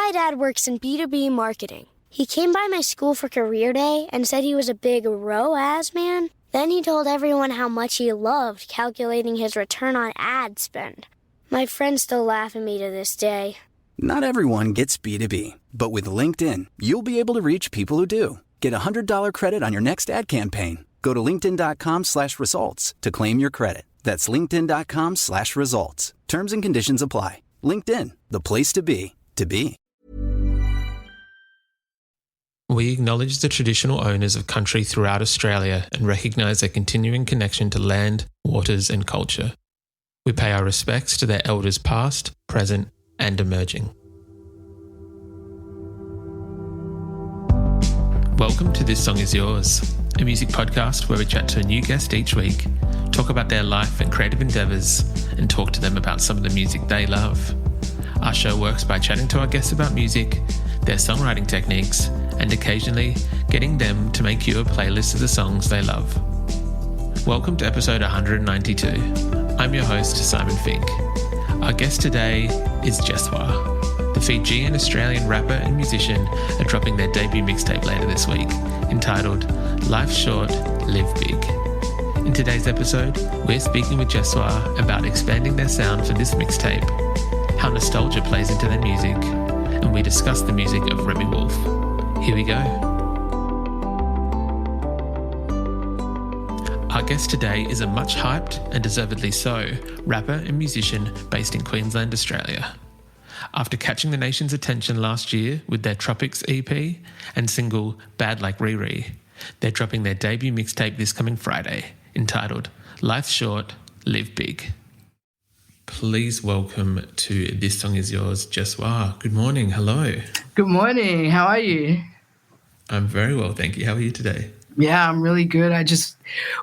My dad works in B2B marketing. He came by my school for career day and said he was a big ROAS man. Then he told everyone how much he loved calculating his return on ad spend. My friends still laugh at me to this day. Not everyone gets B2B, but with LinkedIn, you'll be able to reach people who do. Get a $100 credit on your next ad campaign. Go to linkedin.com/results to claim your credit. That's linkedin.com/results. Terms and conditions apply. LinkedIn, the place to be, to be. We acknowledge the traditional owners of country throughout Australia and recognise their continuing connection to land, waters and culture. We pay our respects to their elders past, present and emerging. Welcome to This Song Is Yours, a music podcast where we chat to a new guest each week, talk about their life and creative endeavours and talk to them about some of the music they love. Our show works by chatting to our guests about music, their songwriting techniques, and occasionally getting them to make you a playlist of the songs they love. Welcome to episode 192. I'm your host, Simon Fink. Our guest today is Jesswar. The Fijian Australian rapper and musician are dropping their debut mixtape later this week, entitled Life's Short, Live Big. In today's episode, we're speaking with Jesswar about expanding their sound for this mixtape, how nostalgia plays into their music, and we discuss the music of Remi Wolf. Here we go. Our guest today is a much hyped, and deservedly so, rapper and musician based in Queensland, Australia. After catching the nation's attention last year with their Tropics EP and single Bad Like RIRI, they're dropping their debut mixtape this coming Friday, entitled Life's Short, Live Big. Please welcome to This Song Is Yours, Jesswar. Good morning. Hello. Good morning. How are you? I'm very well, thank you. How are you today? Yeah, I'm really good. I just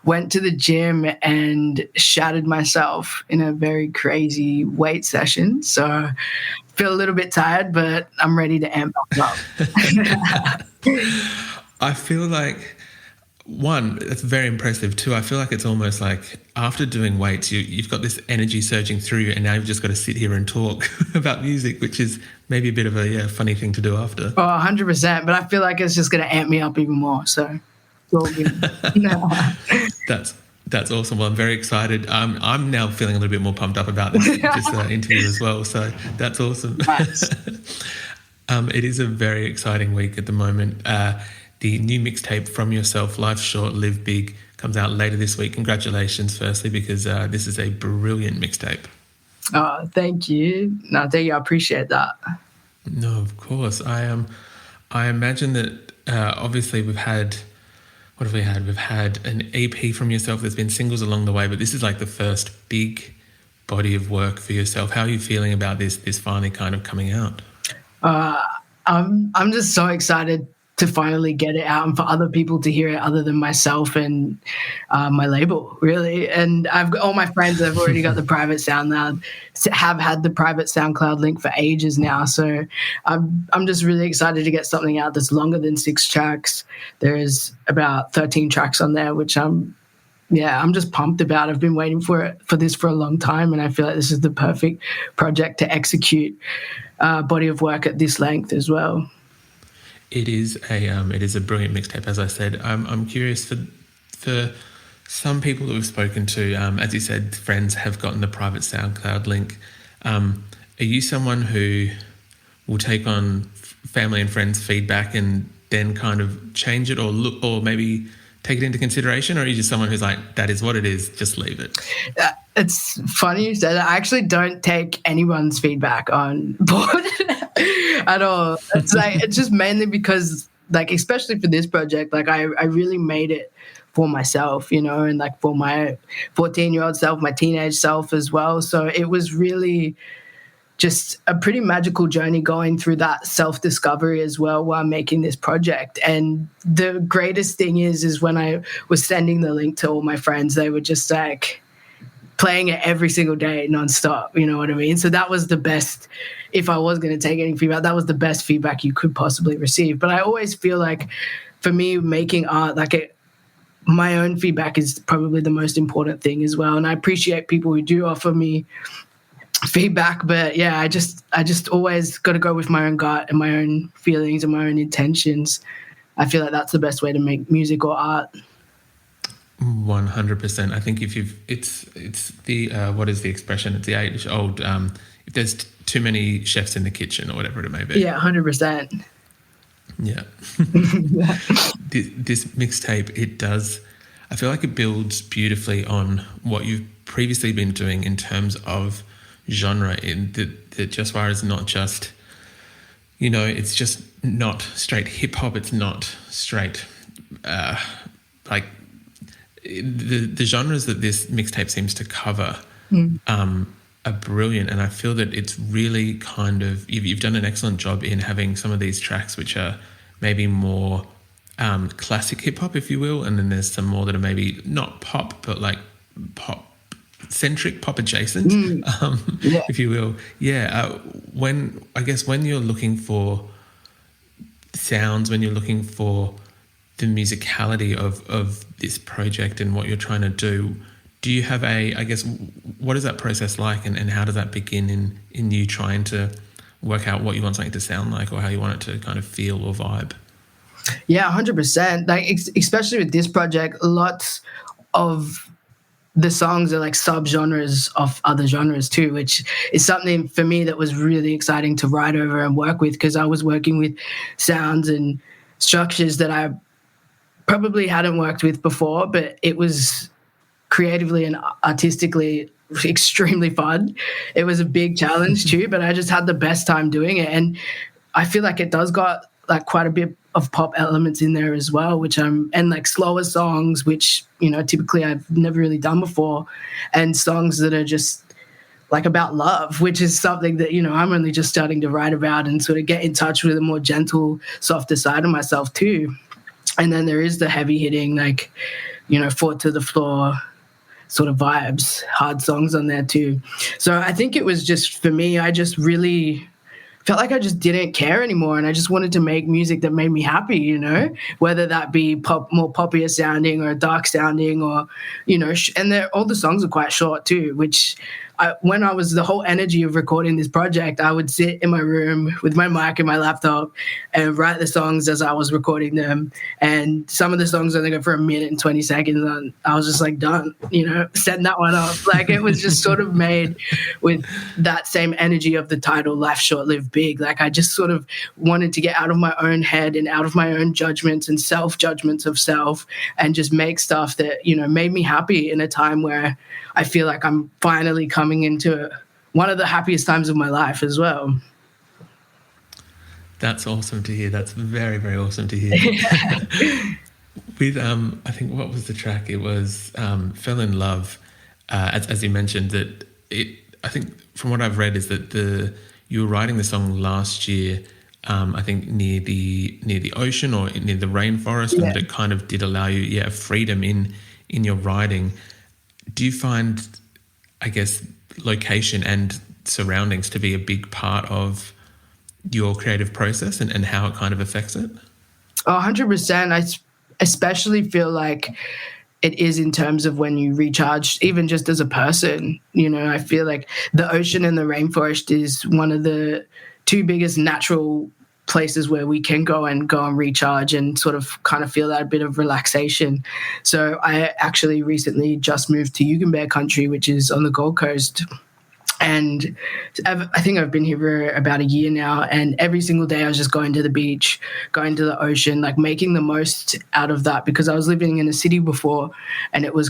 went to the gym and shattered myself in a very crazy weight session. So I feel a little bit tired, but I'm ready to amp up. I feel like, one, it's very impressive. Two, I feel like it's almost like after doing weights, you've got this energy surging through you, and now you've just got to sit here and talk about music, which is maybe a bit of a funny thing to do after. Oh, 100%. But I feel like it's just going to amp me up even more. So it's all good. That's awesome. Well, I'm very excited. I'm now feeling a little bit more pumped up about this interview as well. So that's awesome. Nice. It is a very exciting week at the moment. The new mixtape from yourself, Life's Short, Live Big, comes out later this week. Congratulations, firstly, because this is a brilliant mixtape. Oh, thank you. No, thank you. I appreciate that. No, of course. I imagine that obviously we've had, what have we had? We've had an EP from yourself. There's been singles along the way, but this is like the first big body of work for yourself. How are you feeling about this finally kind of coming out? I'm just so excited to finally get it out and for other people to hear it other than myself and my label, really. And I've got all my friends that have already got the private SoundCloud, have had the private SoundCloud link for ages now. So I'm just really excited to get something out that's longer than 6 tracks. There's about 13 tracks on there, which I'm just pumped about. I've been waiting for this for a long time, and I feel like this is the perfect project to execute body of work at this length as well. It is a brilliant mixtape, as I said. I'm curious for some people that we've spoken to, as you said, friends have gotten the private SoundCloud link. Are you someone who will take on family and friends' feedback and then kind of change it or maybe take it into consideration, or are you just someone who's like, that is what it is, just leave it? It's funny you say that. I actually don't take anyone's feedback on board at all. It's just mainly because, like, especially for this project, like I really made it for myself, and like for my 14-year-old self, my teenage self as well. So it was really just a pretty magical journey going through that self-discovery as well while making this project. And the greatest thing is when I was sending the link to all my friends, they were just like playing it every single day nonstop, you know what I mean? So that was the best, if I was going to take any feedback, that was the best feedback you could possibly receive. But I always feel like for me, making art, my own feedback is probably the most important thing as well. And I appreciate people who do offer me feedback, but yeah, I just always got to go with my own gut and my own feelings and my own intentions. I feel like that's the best way to make music or art. 100%. I think it's the what is the expression? It's the age old. If there's too many chefs in the kitchen or whatever it may be. Yeah, 100%. Yeah. This mixtape, it does. I feel like it builds beautifully on what you've previously been doing in terms of genre. In the Jesswar is not just, it's just not straight hip hop. It's not straight like the genres that this mixtape seems to cover are brilliant, and I feel that it's really kind of you've done an excellent job in having some of these tracks which are maybe more classic hip hop, if you will, and then there's some more that are maybe not pop but like pop centric, pop adjacent, if you will. When you're looking for sounds, when you're looking for the musicality of this project and what you're trying to do you have what is that process like, and how does that begin in you trying to work out what you want something to sound like or how you want it to kind of feel or vibe? Yeah, 100%. Like, especially with this project, lots of the songs are like sub-genres of other genres too, which is something for me that was really exciting to write over and work with, because I was working with sounds and structures that I probably hadn't worked with before, but it was creatively and artistically extremely fun. It was a big challenge too, but I just had the best time doing it. And I feel like it does got like quite a bit of pop elements in there as well, and like slower songs, which, typically I've never really done before, and songs that are just like about love, which is something that, I'm only just starting to write about and sort of get in touch with a more gentle, softer side of myself too. And then there is the heavy hitting, like, foot to the floor sort of vibes, hard songs on there too. So I think it was just, for me, I just really felt like I just didn't care anymore, and I just wanted to make music that made me happy, whether that be more poppier sounding or dark sounding, or, and all the songs are quite short too, which when I was the whole energy of recording this project, I would sit in my room with my mic and my laptop and write the songs as I was recording them. And some of the songs only go for 1 minute and 20 seconds. And I was just like, done, setting that one up. Like, it was just sort of made with that same energy of the title, Life Short, Live Big. Like, I just sort of wanted to get out of my own head and out of my own judgments and self-judgments of self, and just make stuff that, made me happy in a time where I feel like I'm finally coming into one of the happiest times of my life as well. That's awesome to hear. That's very, very awesome to hear. With, I think, what was the track? It was Fell in Love. As you mentioned, that I think from what I've read is that you were writing the song last year, I think near the ocean or near the rainforest, and it kind of did allow you, freedom in your writing. Do you find, I guess, location and surroundings to be a big part of your creative process and how it kind of affects it? 100%. I especially feel like it is in terms of when you recharge, even just as a person. I feel like the ocean and the rainforest is one of the two biggest natural places where we can go and recharge and sort of kind of feel that bit of relaxation. So I actually recently just moved to Yugambeh country, which is on the Gold Coast. And I think I've been here for about a year now, and every single day I was just going to the beach, going to the ocean, like making the most out of that, because I was living in a city before and I was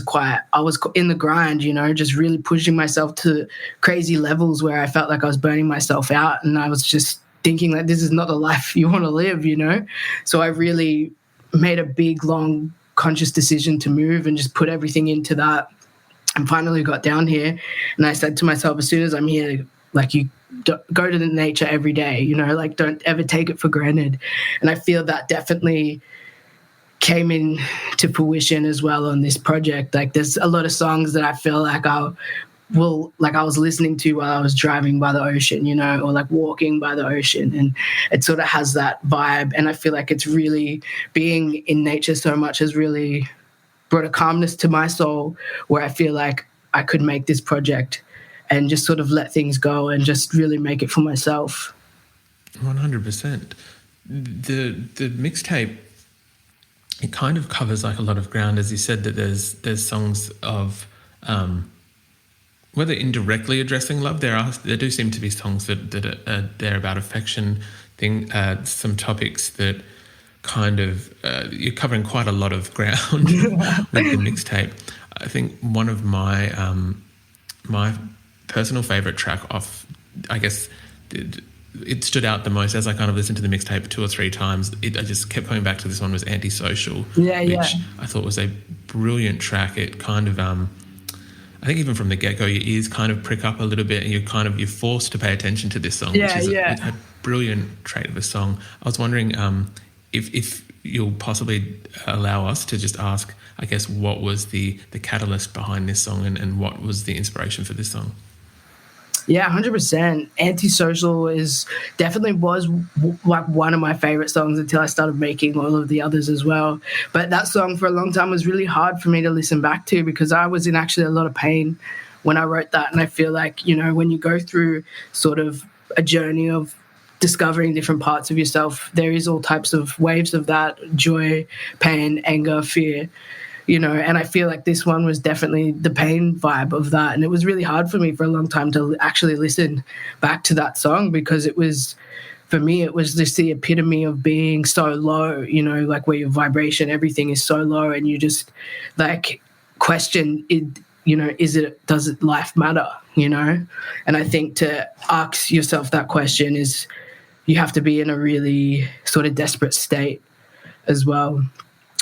in the grind, just really pushing myself to crazy levels where I felt like I was burning myself out, and I was just thinking like, this is not the life you want to live, So I really made a big, long, conscious decision to move and just put everything into that. And finally got down here, and I said to myself, as soon as I'm here, like, you go to the nature every day, like, don't ever take it for granted. And I feel that definitely came in to fruition as well on this project. Like, there's a lot of songs that I feel like I was listening to while I was driving by the ocean, or like walking by the ocean, and it sort of has that vibe. And I feel like it's really, being in nature so much has really brought a calmness to my soul, where I feel like I could make this project and just sort of let things go and just really make it for myself. 100%. The mixtape, it kind of covers like a lot of ground, as you said, that there's songs of whether indirectly addressing love. There do seem to be songs that are there about affection, some topics that kind of you're covering quite a lot of ground with the mixtape. I think one of my my personal favourite track off, I guess it stood out the most as I kind of listened to the mixtape 2 or 3 times. I just kept coming back to this one, was Antisocial, which I thought was a brilliant track. It kind of, I think even from the get-go, your ears kind of prick up a little bit and you're forced to pay attention to this song, which is a brilliant trait of a song. I was wondering if you'll possibly allow us to just ask, I guess, what was the catalyst behind this song and what was the inspiration for this song? Yeah, 100%. Antisocial definitely was like one of my favorite songs until I started making all of the others as well. But that song for a long time was really hard for me to listen back to because I was in actually a lot of pain when I wrote that. And I feel like, you know, when you go through sort of a journey of discovering different parts of yourself, there is all types of waves of that: joy, pain, anger, fear. You know, and I feel like this one was definitely the pain vibe of that. And it was really hard for me for a long time to actually listen back to that song because it was, for me, it was just the epitome of being so low, you know, like where your vibration, everything is so low and you just like question it, you know, does life matter, you know? And I think to ask yourself that question is you have to be in a really sort of desperate state as well.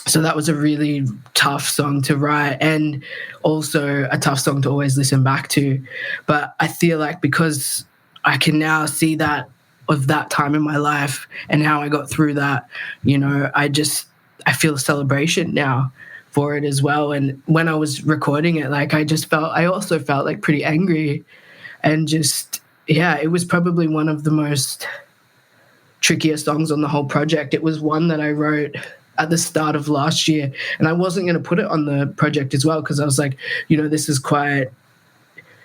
So that was a really tough song to write and also a tough song to always listen back to. But I feel like because I can now see that of that time in my life and how I got through that, you know, I feel a celebration now for it as well. And when I was recording it, like I also felt like pretty angry and just, yeah, it was probably one of the most trickiest songs on the whole project. It was one that I wrote at the start of last year, and I wasn't going to put it on the project as well because I was like, you know, this is quite,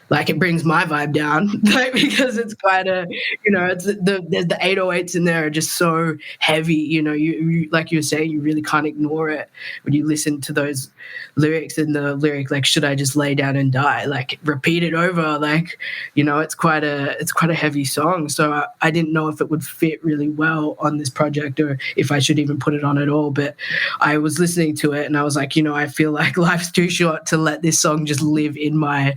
like, it brings my vibe down, like, because it's quite a, you know, it's there's the 808s in there are just so heavy, you know, you like you were saying, you really can't ignore it when you listen to those lyrics, and the lyric, like, should I just lay down and die, like, repeat it over, like, you know, it's quite a heavy song. So I didn't know if it would fit really well on this project or if I should even put it on at all. But I was listening to it and I was like, you know, I feel like life's too short to let this song just live in my,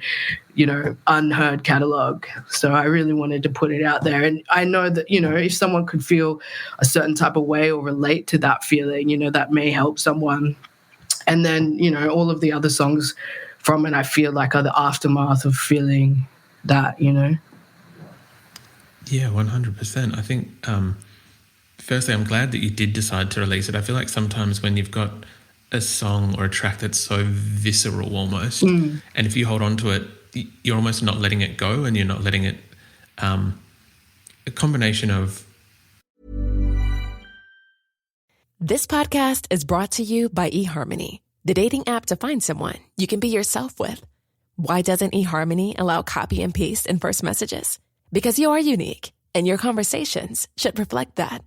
you know, unheard catalog. So I really wanted to put it out there. And I know that, you know, if someone could feel a certain type of way or relate to that feeling, you know, that may help someone. And then, you know, all of the other songs from it, I feel like are the aftermath of feeling that, you know. Yeah, 100%. I think, firstly, I'm glad that you did decide to release it. I feel like sometimes when you've got a song or a track that's so visceral almost, and if you hold on to it, you're almost not letting it go and you're not letting it, a combination of. This podcast is brought to you by eHarmony, the dating app to find someone you can be yourself with. Why doesn't eHarmony allow copy and paste in first messages? Because you are unique and your conversations should reflect that.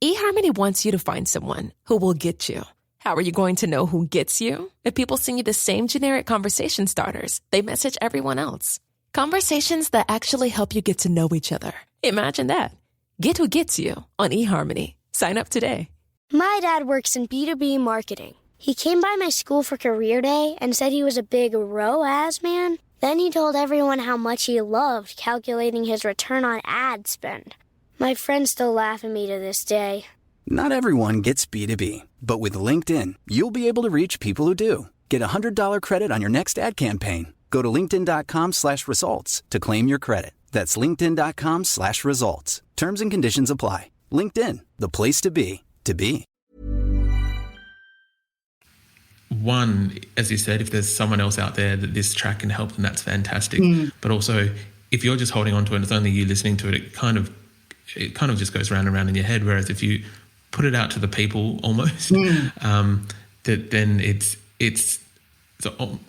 eHarmony wants you to find someone who will get you. How are you going to know who gets you? If people send you the same generic conversation starters they message everyone else. Conversations that actually help you get to know each other. Imagine that. Get who gets you on eHarmony. Sign up today. My dad works in B2B marketing. He came by my school for career day and said he was a big ROAS man. Then he told everyone how much he loved calculating his return on ad spend. My friends still laugh at me to this day. Not everyone gets B2B, but with LinkedIn, you'll be able to reach people who do. Get a $100 credit on your next ad campaign. Go to linkedin.com/results to claim your credit. That's linkedin.com/results. Terms and conditions apply. LinkedIn, the place to be, to be. One, as you said, if there's someone else out there that this track can help, then that's fantastic. But also, if you're just holding on to it and it's only you listening to it, it kind of just goes round and round in your head. Whereas if you put it out to the people almost, that then it's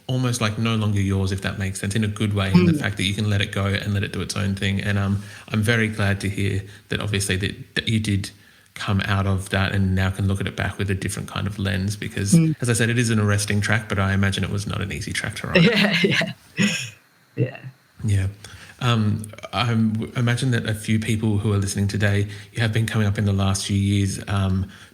almost like no longer yours, if that makes sense, in a good way, and the fact that you can let it go and let it do its own thing. And I'm very glad to hear that obviously that you did come out of that and now can look at it back with a different kind of lens, because as I said, it is an arresting track, but I imagine it was not an easy track to write. Yeah. I imagine that a few people who are listening today, you have been coming up in the last few years,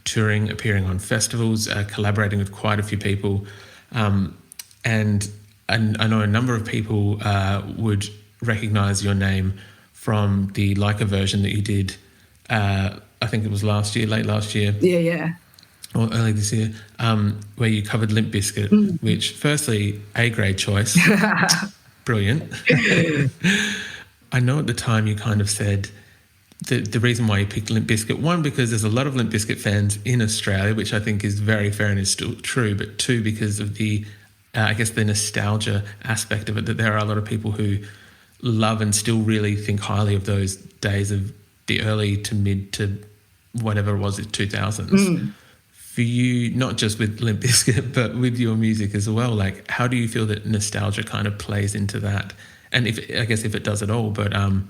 touring, appearing on festivals, collaborating with quite a few people. And I know a number of people would recognise your name from the Leica version that you did, I think it was late last year. Yeah. Or early this year, where you covered Limp Bizkit, which firstly, A-grade choice. Brilliant. I know at the time you kind of said the reason why you picked Limp Bizkit, one, because there's a lot of Limp Bizkit fans in Australia, which I think is very fair and is still true, but two, because of the, I guess, the nostalgia aspect of it, that there are a lot of people who love and still really think highly of those days of the early to mid to whatever it was, 2000s. For you, not just with Limp Bizkit, but with your music as well, like, how do you feel that nostalgia kind of plays into that? And if it does at all, but how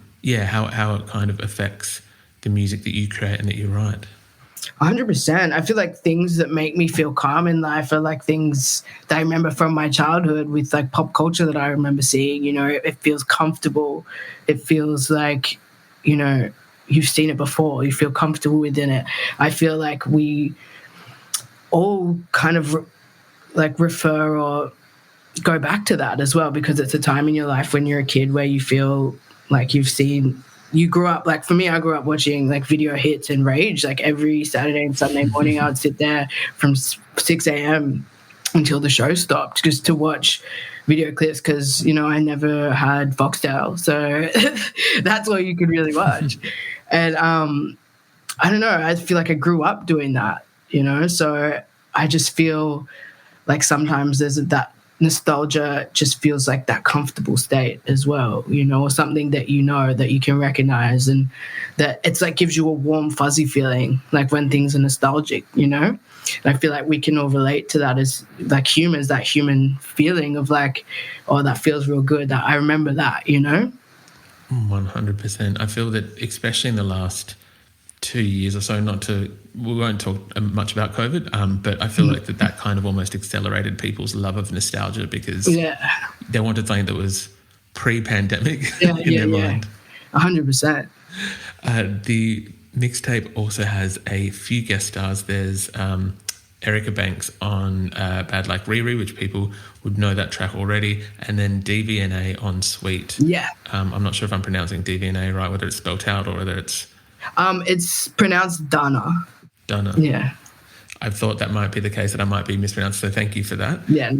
it kind of affects the music that you create and that you write. 100%. I feel like things that make me feel calm in life are like things that I remember from my childhood with like pop culture that I remember seeing. You know, it feels comfortable. It feels like, you know, you've seen it before. You feel comfortable within it. I feel like we all kind of like refer or go back to that as well, because it's a time in your life when you're a kid where you feel like you grew up, like for me, I grew up watching like video hits and Rage, like every Saturday and Sunday morning. I would sit there from 6 a.m. until the show stopped just to watch video clips, because, you know, I never had Foxtel, so that's all you could really watch. And I don't know, I feel like I grew up doing that, you know, so I just feel like sometimes there's that nostalgia just feels like that comfortable state as well, you know, or something that you know that you can recognize, and that it's like gives you a warm fuzzy feeling like when things are nostalgic, you know. And I feel like we can all relate to that as like humans, that human feeling of like, oh, that feels real good, that I remember that, you know. 100%. I feel that especially in the last 2 years or so, we won't talk much about COVID, but I feel like that kind of almost accelerated people's love of nostalgia, because they wanted something that was pre-pandemic in their mind. 100%. The mixtape also has a few guest stars. There's Erica Banks on Bad Like Riri, which people would know that track already, and then DVNA on Sweet. Yeah. I'm not sure if I'm pronouncing DVNA right, whether it's spelled out or whether it's pronounced Dana. Dana. Yeah. I thought that might be the case, that I might be mispronounced, so thank you for that. Yeah.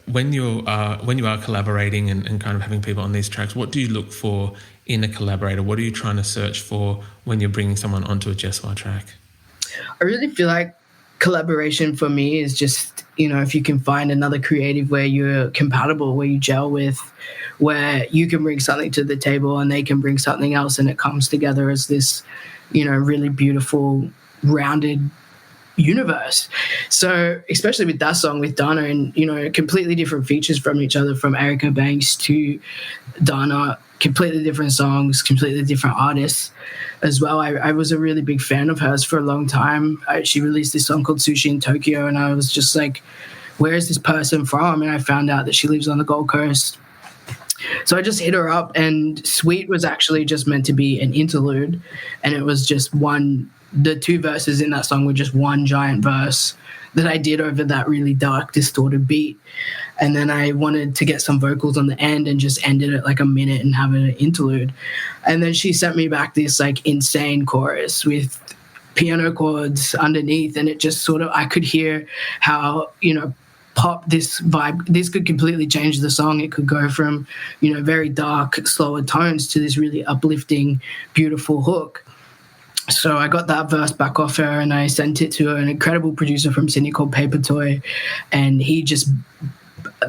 When you are collaborating and kind of having people on these tracks, what do you look for in a collaborator? What are you trying to search for when you're bringing someone onto a Jesswar track? I really feel like collaboration for me is just, you know, if you can find another creative where you're compatible, where you gel with, where you can bring something to the table and they can bring something else, and it comes together as this, you know, really beautiful, rounded universe. So especially with that song with Dana, and, you know, completely different features from each other, from Erica Banks to Dana, completely different songs, completely different artists as well. I was a really big fan of hers for a long time. She released this song called Sushi in Tokyo, and I was just like, where is this person from? And I found out that she lives on the Gold Coast. So I just hit her up, and Sweet was actually just meant to be an interlude, and it was just the two verses in that song were just one giant verse that I did over that really dark, distorted beat. And then I wanted to get some vocals on the end and just ended it like a minute and have an interlude. And then she sent me back this like insane chorus with piano chords underneath, and it just sort of, I could hear how, you know, pop, this vibe, this could completely change the song. It could go from, you know, very dark, slower tones to this really uplifting, beautiful hook. So I got that verse back off her, and I sent it to an incredible producer from Sydney called Paper Toy, and he just,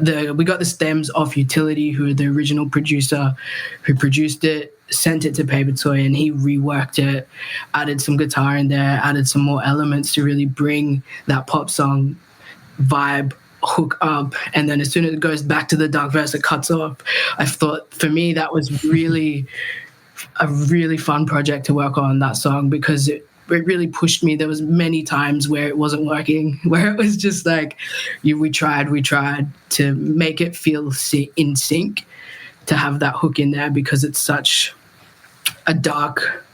we got the stems off Utility, who are the original producer who produced it, sent it to Paper Toy, and he reworked it, added some guitar in there, added some more elements to really bring that pop song vibe hook up, and then as soon as it goes back to the dark verse, it cuts off. I thought for me that was really a really fun project to work on, that song, because it really pushed me. There was many times where it wasn't working, where it was just like we tried to make it feel in sync, to have that hook in there, because it's such a dark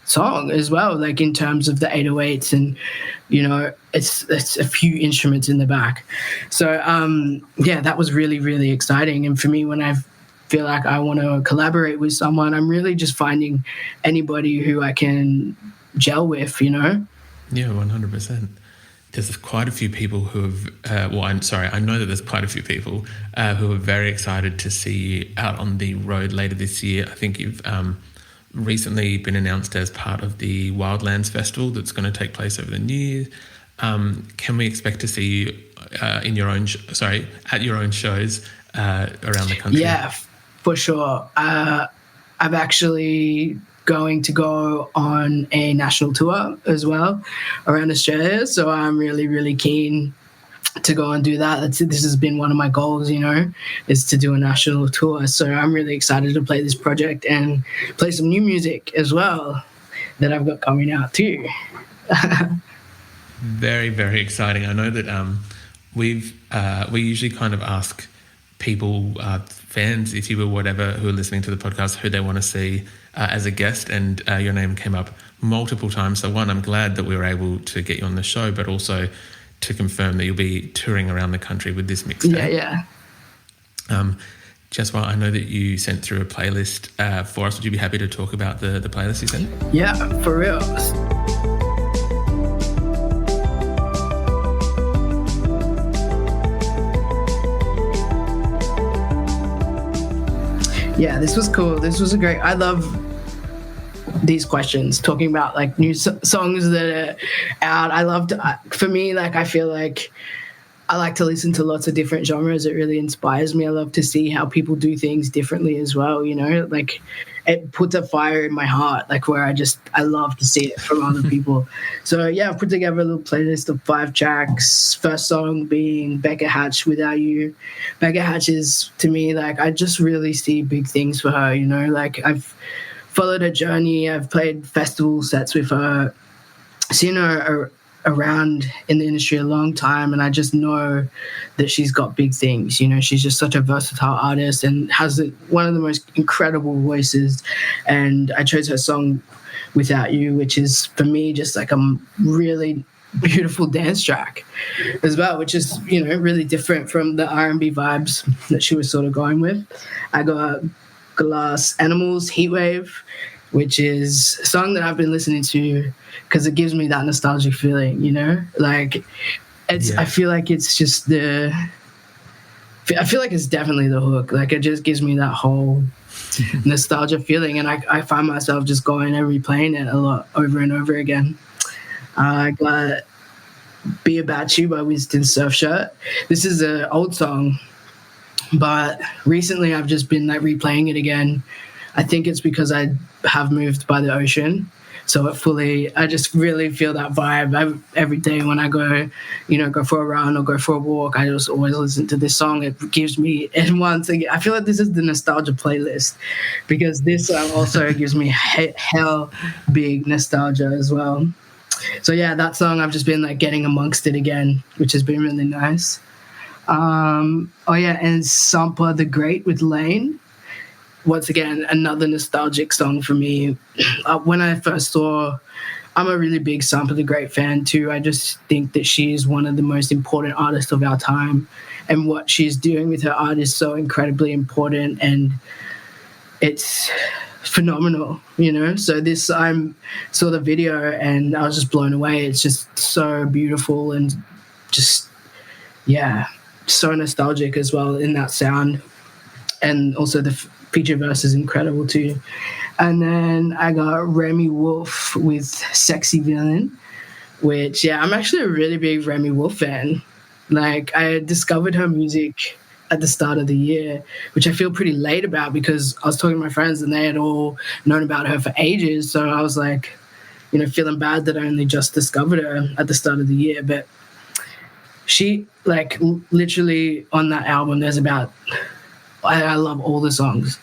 song as well, like in terms of the 808s, and it's a few instruments in the back. So that was really, really exciting. And for me, when I feel like I want to collaborate with someone, I'm really just finding anybody who I can gel with, Yeah, 100%. There's quite a few people who have, I know that there's quite a few people who are very excited to see you out on the road later this year. I think you've recently been announced as part of the Wildlands Festival that's going to take place over the New Year. Can we expect to see you at your own shows around the country? Yeah, for sure. I'm actually going to go on a national tour as well around Australia, so I'm really, really keen to go and do that. This has been one of my goals, is to do a national tour. So I'm really excited to play this project and play some new music as well that I've got coming out too. Very, very exciting. I know that we usually kind of ask people, fans, if you will, whatever, who are listening to the podcast, who they want to see as a guest, and your name came up multiple times. So one, I'm glad that we were able to get you on the show, but also to confirm that you'll be touring around the country with this mixtape. Yeah. Jesswar, I know that you sent through a playlist for us. Would you be happy to talk about the playlist you sent? Yeah, for real. Yeah, this was cool. This was I love these questions, talking about like new songs that are out. For me, like, I feel like I like to listen to lots of different genres. It really inspires me. I love to see how people do things differently as well, like it puts a fire in my heart, like where I love to see it from other people. So yeah, I've put together a little playlist of 5 tracks. First song being Becca Hatch, Without You. Becca Hatch is, to me, like, I just really see big things for her, like I've followed her journey. I've played festival sets with her, seen her around in the industry a long time, and I just know that she's got big things. She's just such a versatile artist and has one of the most incredible voices. And I chose her song Without You, which is, for me, just like a really beautiful dance track as well, which is, really different from the R&B vibes that she was sort of going with. I got Glass Animals, Heatwave, which is a song that I've been listening to because it gives me that nostalgic feeling, like it's, yeah. I feel like it's just I feel like it's definitely the hook. Like, it just gives me that whole nostalgia feeling, and I find myself just going and replaying it a lot over and over again. I got Be About You by Winston Surfshirt. This is an old song, but recently I've just been like replaying it again. I think it's because I have moved by the ocean, so I just really feel that vibe. Every day when I go, go for a run or go for a walk, I just always listen to this song. It gives me, and once again, I feel like this is the nostalgia playlist, because this song also gives me hell big nostalgia as well. So yeah, that song, I've just been like getting amongst it again, which has been really nice. And Sampa the Great with Lane. Once again, another nostalgic song for me. When I first saw, I'm a really big Sampa the Great fan too. I just think that she's one of the most important artists of our time, and what she's doing with her art is so incredibly important, and it's phenomenal, So I saw the video and I was just blown away. It's just so beautiful and just, yeah, so nostalgic as well in that sound. And also the feature verse is incredible too. And then I got Remi Wolf with Sexy Villain, which, yeah, I'm actually a really big Remi Wolf fan. Like, I discovered her music at the start of the year, which I feel pretty late about, because I was talking to my friends and they had all known about her for ages. So I was like, feeling bad that I only just discovered her at the start of the year. But she like literally on that album there's about I love all the songs.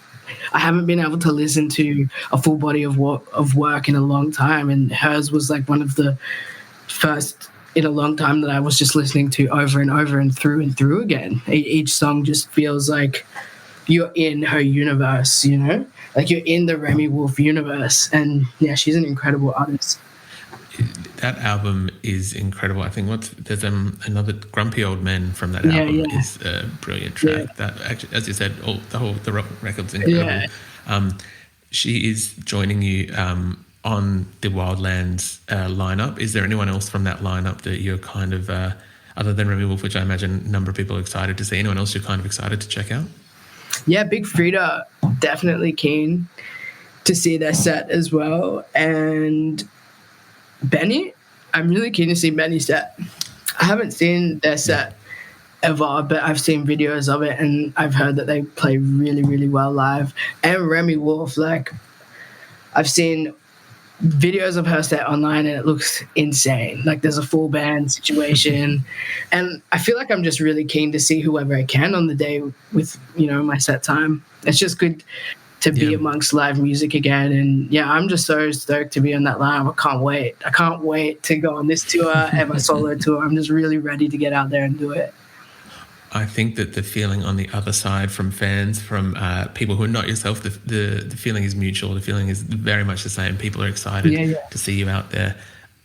I haven't been able to listen to a full body of work in a long time, and hers was like one of the first in a long time that I was just listening to over and over and through again. Each song just feels like you're in her universe, you know, like you're in the Remi Wolf universe. And yeah, she's an incredible artist. That album is incredible. I think there's another Grumpy Old Men from that album is a brilliant track. Yeah. That actually, as you said, the record's incredible. Yeah. She is joining you on the Wildlands lineup. Is there anyone else from that lineup that you're kind of, other than Remi Wolf, which I imagine a number of people are excited to see, anyone else you're kind of excited to check out? Yeah, Big Frida, definitely keen to see their set as well. And Benny, I'm really keen to see Benny's set. I haven't seen their set ever, but I've seen videos of it and I've heard that they play really, really well live. And Remi Wolf, like, I've seen videos of her set online and it looks insane. Like, there's a full band situation. And I feel like I'm just really keen to see whoever I can on the day with, you know, my set time. It's just good to be amongst live music again. And yeah, I'm just so stoked to be on that line. I can't wait to go on this tour and my solo tour. I'm just really ready to get out there and do it. I think that the feeling on the other side from fans, from people who are not yourself, the feeling is mutual. The feeling is very much the same. People are excited to see you out there.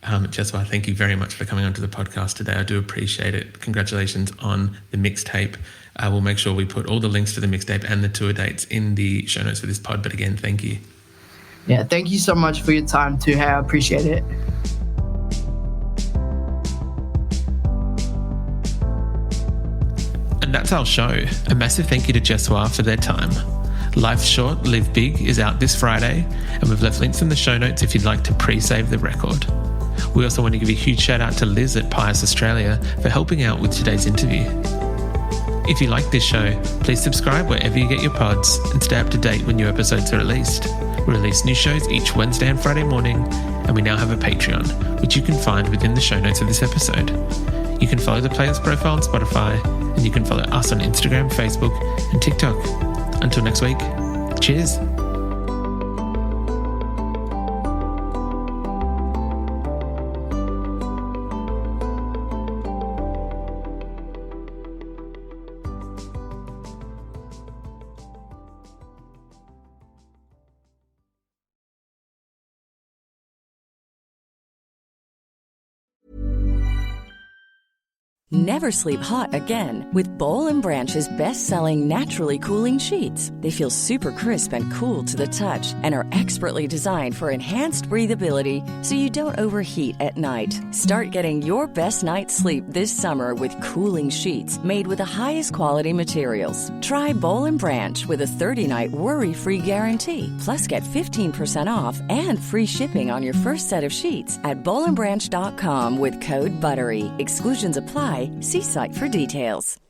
Jesswar, thank you very much for coming onto the podcast today. I do appreciate it. Congratulations on the mixtape. We'll make sure we put all the links to the mixtape and the tour dates in the show notes for this pod. But again, thank you. Yeah, thank you so much for your time too. Hey, I appreciate it. And that's our show. A massive thank you to Jesswar for their time. Life's Short, Live Big is out this Friday, and we've left links in the show notes if you'd like to pre-save the record. We also want to give a huge shout out to Liz at PIAS Australia for helping out with today's interview. If you like this show, please subscribe wherever you get your pods and stay up to date when new episodes are released. We release new shows each Wednesday and Friday morning, and we now have a Patreon, which you can find within the show notes of this episode. You can follow the playlist profile on Spotify, and you can follow us on Instagram, Facebook, and TikTok. Until next week, cheers. Never sleep hot again with Boll & Branch's best-selling naturally cooling sheets. They feel super crisp and cool to the touch and are expertly designed for enhanced breathability so you don't overheat at night. Start getting your best night's sleep this summer with cooling sheets made with the highest quality materials. Try Boll & Branch with a 30-night worry-free guarantee. Plus, get 15% off and free shipping on your first set of sheets at bollandbranch.com with code BUTTERY. Exclusions apply. See site for details.